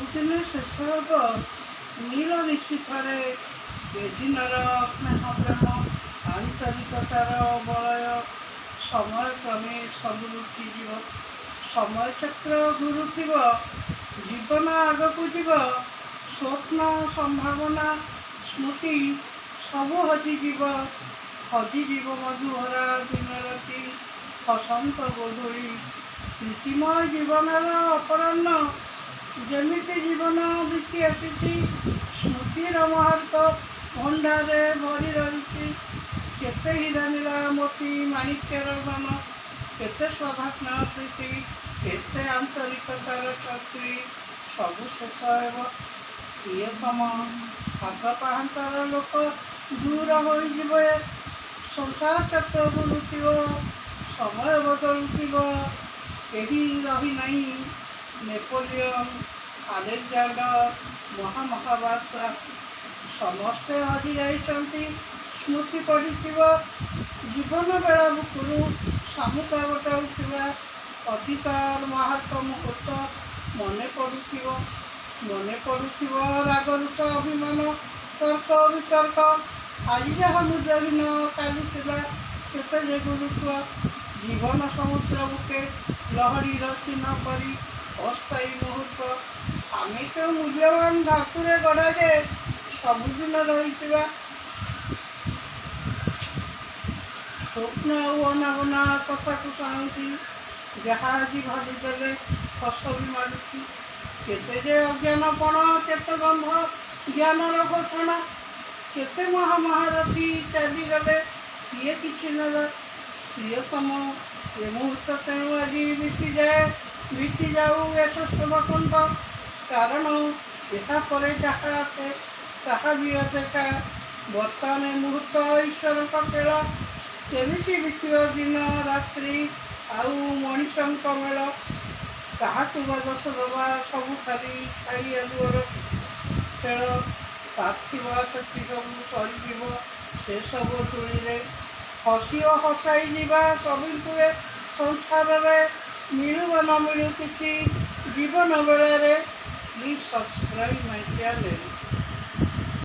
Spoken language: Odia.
ସବୁଦିନେ ଶେଷ ହେବ ନୀଳ ନିଶିଥରେ ଏ ଦିନର ସ୍ନେହ ପ୍ରେମ ଆନ୍ତରିକତାର ବଳୟ ସମୟ କ୍ରମେ ସବୁ ଲୁଟିଯିବ। ସମୟ ଚକ୍ର ଘୁରୁଥିବ, ଜୀବନ ଆଗକୁ ଯିବ, ସ୍ୱପ୍ନ ସମ୍ଭାବନା ସ୍ମୃତି ସବୁ ହଜିଯିବ ମଧୁହରା ଦିନ ରାତି ବସନ୍ତ ଗୋଧୂଳି ପ୍ରୀତିମୟ ଜୀବନର ଅପରାହ୍ନ ଯେମିତି ଜୀବନ ବିତି ଆସିଛି ସ୍ମୃତିର ମହାର୍କ ଭଣ୍ଡାରରେ ଭରି ରହିଛି। କେତେ ହୀରା ନୀଳା ମୋତି ମାଣିକ୍ୟର ଧନ, କେତେ ଶ୍ରଦ୍ଧାତ୍ମକ ପ୍ରୀତି, କେତେ ଆନ୍ତରିକତାର ଛତ୍ରୀ, ସବୁ ଶେଷ ହେବ। ପ୍ରିୟତମ ହାତ ପାହାନ୍ତାର ଲୋକ ଦୂର ହୋଇଯିବେ, ସଂସାର ଚକ୍ର ବୁଲୁଥିବ, ସମୟ ବଦଳୁଥିବ, କେହି ରହିନାହିଁ। ନେପୋଲିଅନ, ଆଲେକଜାଣ୍ଡର, ମହାମହାବାସା ସମସ୍ତେ ହଜିଯାଇଛନ୍ତି। ସ୍ମୃତି ପଡ଼ିଥିବ ଜୀବନ ବେଳା ବୁକୁରୁ ଶାମୁକା ଗୋଟାଉଥିବା ଅତୀତର ମହାର୍କ ମୁହୂର୍ତ୍ତ ମନେ ପଡ଼ୁଥିବ ରାଗରୁଷ ଅଭିମାନ ତର୍କ ବିତର୍କ। ଆଜି ଯାହା ମୂଲ୍ୟହୀନ କାଲିଥିଲା କେତେ ଯେ ଗୁରୁତ୍ୱ। ଜୀବନ ସମୁଦ୍ର ବୁକେ ଲହରୀର ଚିହ୍ନ ପରି ଅସ୍ଥାୟୀ ମୁହୂର୍ତ୍ତ। ଆମେ କେଉଁ ମୂଲ୍ୟବାନ ଧାତୁରେ ଗଢ଼ା ଯେ ସବୁଦିନ ରହିଥିବା ସ୍ୱପ୍ନ ଆଉ ଅନାବନା କଥାକୁ ଚାହୁଁଛି। ଯାହା ଆଜି ଭାବିଦେଲେ ହସ ବି ମାଡ଼ୁଛି। କେତେ ଯେ ଅଜ୍ଞାନପଣ, କେତେ ଦମ୍ଭ ଜ୍ଞାନର ଘୋଷଣା, କେତେ ମହାରଥୀ ଚାଲିଗଲେ କିଏ କିଛି ନେଲା। ପ୍ରିୟତମ ଏ ମୁହୂର୍ତ୍ତ ତେଣୁ ଆଜି ବିତିଯାଉ ଏ ଶ୍ରେଷ୍ଠ ବସନ୍ତ। କାରଣ ଏହାପରେ ଯାହା ଆସେ ତାହା ବି ଅଦେଖା। ବର୍ତ୍ତମାନ ଏ ମୁହୂର୍ତ୍ତ ଈଶ୍ୱରଙ୍କ ଖେଳ। କେମିତି ବିତିବ ଦିନ ରାତ୍ରି ଆଉ ମଣିଷଙ୍କ ମେଳ। କାହାକୁ ବା ଦୋଷ ଦେବା, ସବୁ ଖାଲି ଛାଇ ଆଲୁଅର ଖେଳ। ପାର୍ଥିବ ଆସକ୍ତି ସବୁ ସରିଯିବ ସେସବୁ ଧୂଳିରେ। ହସି ଓ ହସାଇ ଯିବା ସବୁଙ୍କୁ ଏ ସଂସାରରେ। ମିଳୁ ବା ନ ମିଳୁ କିଛି ଜୀବନ ବେଳାରେ। Please subscribe my channel.